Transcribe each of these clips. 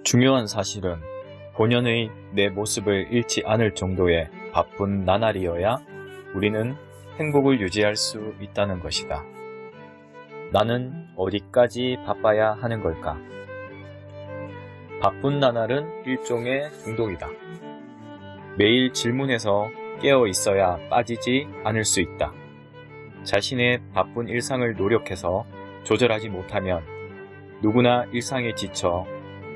중요한 사실은 본연의 내 모습을 잃지 않을 정도의 바쁜 나날이어야 우리는 행복을 유지할 수 있다는 것이다. 나는 어디까지 바빠야 하는 걸까? 바쁜 나날은 일종의 중독이다. 매일 질문해서 깨어 있어야 빠지지 않을 수 있다. 자신의 바쁜 일상을 노력해서 조절하지 못하면 누구나 일상에 지쳐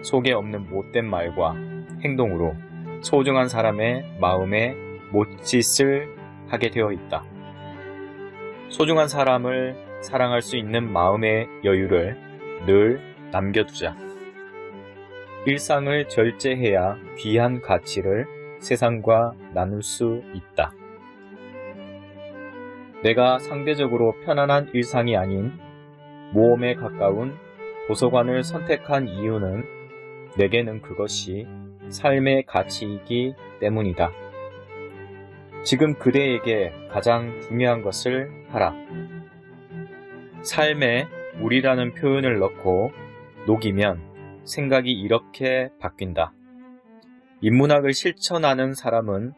속에 없는 못된 말과 행동으로 소중한 사람의 마음에 못짓을 하게 되어 있다. 소중한 사람을 사랑할 수 있는 마음의 여유를 늘 남겨두자. 일상을 절제해야 귀한 가치를 세상과 나눌 수 있다. 내가 상대적으로 편안한 일상이 아닌 모험에 가까운 도서관을 선택한 이유는 내게는 그것이 삶의 가치이기 때문이다. 지금 그대에게 가장 중요한 것을 하라. 삶에 우리라는 표현을 넣고 녹이면 생각이 이렇게 바뀐다. 인문학을 실천하는 사람은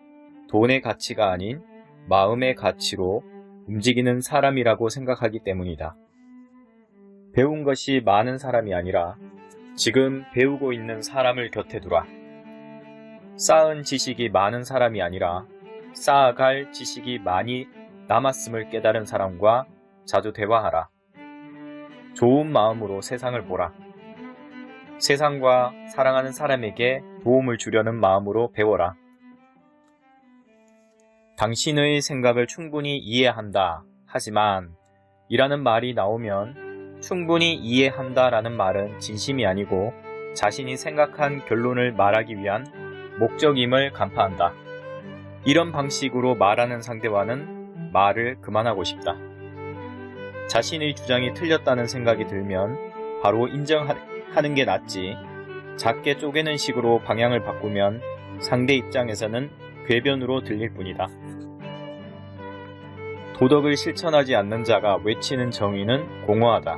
돈의 가치가 아닌 마음의 가치로 움직이는 사람이라고 생각하기 때문이다. 배운 것이 많은 사람이 아니라 지금 배우고 있는 사람을 곁에 두라. 쌓은 지식이 많은 사람이 아니라 쌓아갈 지식이 많이 남았음을 깨달은 사람과 자주 대화하라. 좋은 마음으로 세상을 보라. 세상과 사랑하는 사람에게 도움을 주려는 마음으로 배워라. 당신의 생각을 충분히 이해한다. 하지만 이라는 말이 나오면 충분히 이해한다 라는 말은 진심이 아니고 자신이 생각한 결론을 말하기 위한 목적임을 간파한다. 이런 방식으로 말하는 상대와는 말을 그만하고 싶다. 자신의 주장이 틀렸다는 생각이 들면 바로 인정하는 게 낫지, 작게 쪼개는 식으로 방향을 바꾸면 상대 입장에서는 궤변으로 들릴 뿐이다. 도덕을 실천하지 않는 자가 외치는 정의는 공허하다.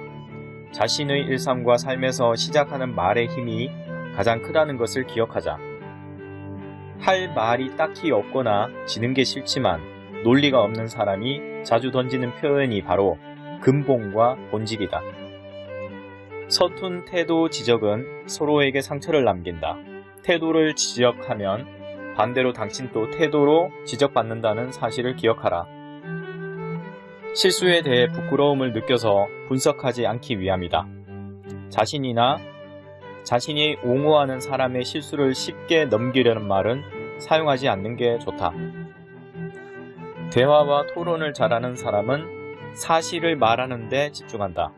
자신의 일상과 삶에서 시작하는 말의 힘이 가장 크다는 것을 기억하자. 할 말이 딱히 없거나 지는 게 싫지만 논리가 없는 사람이 자주 던지는 표현이 바로 근본과 본질이다. 서툰 태도 지적은 서로에게 상처를 남긴다. 태도를 지적하면 반대로 당신도 태도로 지적받는다는 사실을 기억하라. 실수에 대해 부끄러움을 느껴서 분석하지 않기 위함이다. 자신이나 자신이 옹호하는 사람의 실수를 쉽게 넘기려는 말은 사용하지 않는 게 좋다. 대화와 토론을 잘하는 사람은 사실을 말하는 데 집중한다.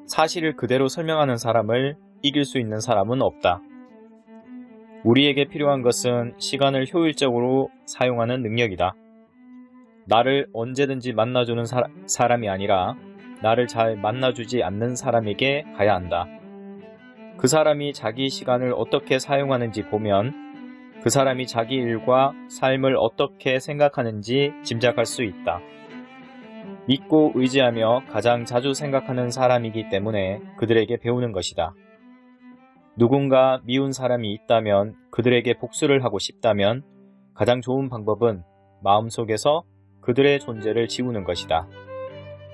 사실을 그대로 설명하는 사람을 이길 수 있는 사람은 없다. 우리에게 필요한 것은 시간을 효율적으로 사용하는 능력이다. 나를 언제든지 만나주는 사람이 아니라 나를 잘 만나주지 않는 사람에게 가야 한다. 그 사람이 자기 시간을 어떻게 사용하는지 보면 그 사람이 자기 일과 삶을 어떻게 생각하는지 짐작할 수 있다. 믿고 의지하며 가장 자주 생각하는 사람이기 때문에 그들에게 배우는 것이다. 누군가 미운 사람이 있다면 그들에게 복수를 하고 싶다면 가장 좋은 방법은 마음속에서 그들의 존재를 지우는 것이다.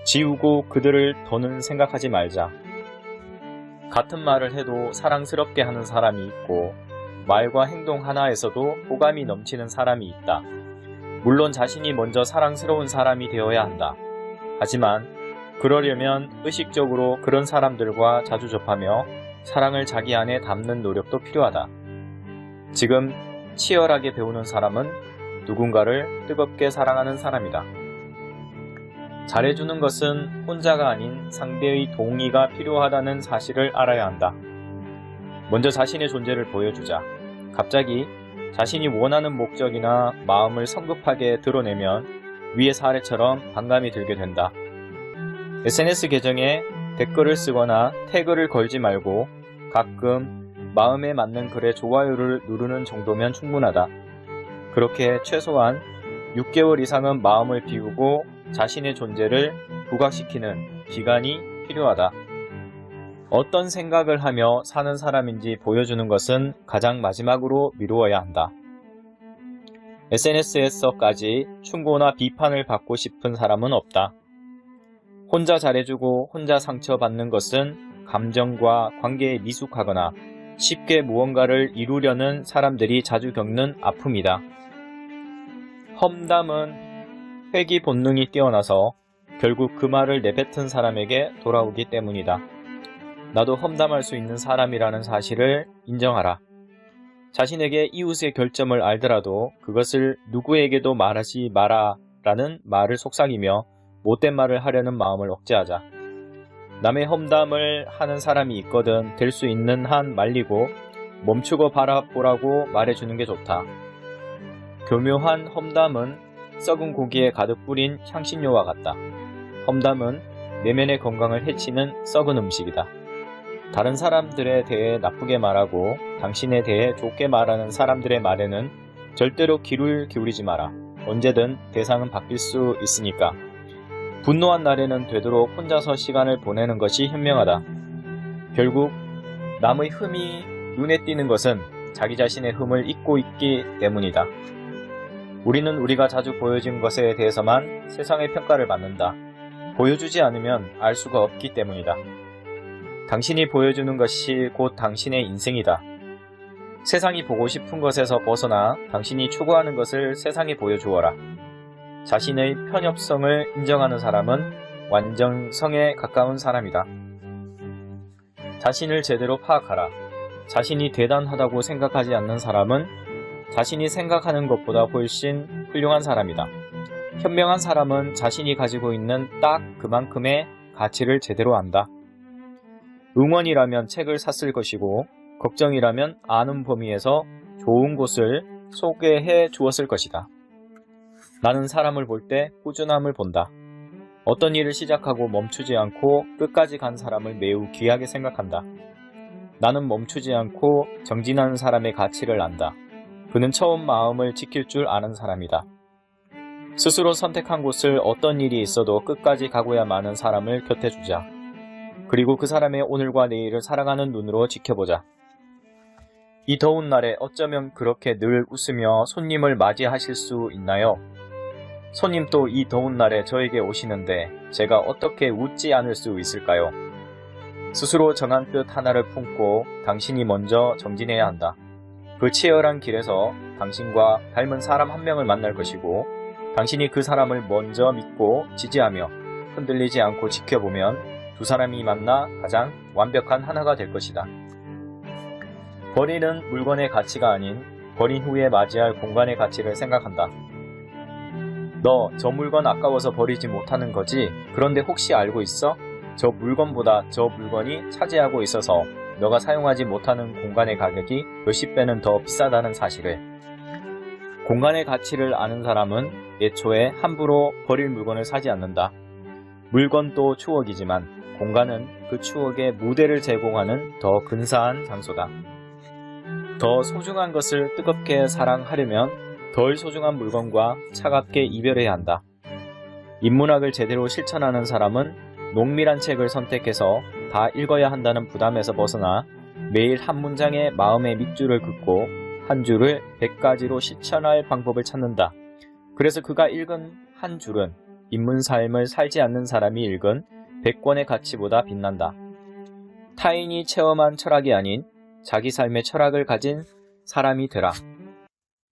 지우고 그들을 더는 생각하지 말자. 같은 말을 해도 사랑스럽게 하는 사람이 있고 말과 행동 하나에서도 호감이 넘치는 사람이 있다. 물론 자신이 먼저 사랑스러운 사람이 되어야 한다. 하지만 그러려면 의식적으로 그런 사람들과 자주 접하며 사랑을 자기 안에 담는 노력도 필요하다. 지금 치열하게 배우는 사람은 누군가를 뜨겁게 사랑하는 사람이다. 잘해주는 것은 혼자가 아닌 상대의 동의가 필요하다는 사실을 알아야 한다. 먼저 자신의 존재를 보여주자. 갑자기 자신이 원하는 목적이나 마음을 성급하게 드러내면 위의 사례처럼 반감이 들게 된다. SNS 계정에 댓글을 쓰거나 태그를 걸지 말고 가끔 마음에 맞는 글에 좋아요를 누르는 정도면 충분하다. 그렇게 최소한 6개월 이상은 마음을 비우고 자신의 존재를 부각시키는 기간이 필요하다. 어떤 생각을 하며 사는 사람인지 보여주는 것은 가장 마지막으로 미루어야 한다. SNS에서까지 충고나 비판을 받고 싶은 사람은 없다. 혼자 잘해주고 혼자 상처받는 것은 감정과 관계에 미숙하거나 쉽게 무언가를 이루려는 사람들이 자주 겪는 아픔이다. 험담은 회귀 본능이 뛰어나서 결국 그 말을 내뱉은 사람에게 돌아오기 때문이다. 나도 험담할 수 있는 사람이라는 사실을 인정하라. 자신에게 이웃의 결점을 알더라도 그것을 누구에게도 말하지 마라 라는 말을 속삭이며 못된 말을 하려는 마음을 억제하자. 남의 험담을 하는 사람이 있거든 될 수 있는 한 말리고 멈추고 바라보라고 말해주는 게 좋다. 교묘한 험담은 썩은 고기에 가득 뿌린 향신료와 같다. 험담은 내면의 건강을 해치는 썩은 음식이다. 다른 사람들에 대해 나쁘게 말하고 당신에 대해 좋게 말하는 사람들의 말에는 절대로 귀를 기울이지 마라. 언제든 대상은 바뀔 수 있으니까. 분노한 날에는 되도록 혼자서 시간을 보내는 것이 현명하다. 결국 남의 흠이 눈에 띄는 것은 자기 자신의 흠을 잊고 있기 때문이다. 우리는 우리가 자주 보여진 것에 대해서만 세상의 평가를 받는다. 보여주지 않으면 알 수가 없기 때문이다. 당신이 보여주는 것이 곧 당신의 인생이다. 세상이 보고 싶은 것에서 벗어나 당신이 추구하는 것을 세상에 보여주어라. 자신의 편협성을 인정하는 사람은 완전성에 가까운 사람이다. 자신을 제대로 파악하라. 자신이 대단하다고 생각하지 않는 사람은 자신이 생각하는 것보다 훨씬 훌륭한 사람이다. 현명한 사람은 자신이 가지고 있는 딱 그만큼의 가치를 제대로 안다. 응원이라면 책을 샀을 것이고 걱정이라면 아는 범위에서 좋은 곳을 소개해 주었을 것이다. 나는 사람을 볼 때 꾸준함을 본다. 어떤 일을 시작하고 멈추지 않고 끝까지 간 사람을 매우 귀하게 생각한다. 나는 멈추지 않고 정진하는 사람의 가치를 안다. 그는 처음 마음을 지킬 줄 아는 사람이다. 스스로 선택한 곳을 어떤 일이 있어도 끝까지 가고야 마는 사람을 곁에 두자. 그리고 그 사람의 오늘과 내일을 사랑하는 눈으로 지켜보자. 이 더운 날에 어쩌면 그렇게 늘 웃으며 손님을 맞이하실 수 있나요? 손님도 이 더운 날에 저에게 오시는데 제가 어떻게 웃지 않을 수 있을까요? 스스로 정한 뜻 하나를 품고 당신이 먼저 정진해야 한다. 그 치열한 길에서 당신과 닮은 사람 한 명을 만날 것이고 당신이 그 사람을 먼저 믿고 지지하며 흔들리지 않고 지켜보면 두 사람이 만나 가장 완벽한 하나가 될 것이다. 버리는 물건의 가치가 아닌 버린 후에 맞이할 공간의 가치를 생각한다. 너 저 물건 아까워서 버리지 못하는 거지? 그런데 혹시 알고 있어? 저 물건보다 저 물건이 차지하고 있어서 너가 사용하지 못하는 공간의 가격이 몇십 배는 더 비싸다는 사실을. 공간의 가치를 아는 사람은 애초에 함부로 버릴 물건을 사지 않는다. 물건도 추억이지만 공간은 그 추억의 무대를 제공하는 더 근사한 장소다. 더 소중한 것을 뜨겁게 사랑하려면 덜 소중한 물건과 차갑게 이별해야 한다. 인문학을 제대로 실천하는 사람은 농밀한 책을 선택해서 다 읽어야 한다는 부담에서 벗어나 매일 한 문장에 마음의 밑줄을 긋고 한 줄을 100가지로 실천할 방법을 찾는다. 그래서 그가 읽은 한 줄은 인문 삶을 살지 않는 사람이 읽은 100권의 가치보다 빛난다. 타인이 체험한 철학이 아닌 자기 삶의 철학을 가진 사람이 되라.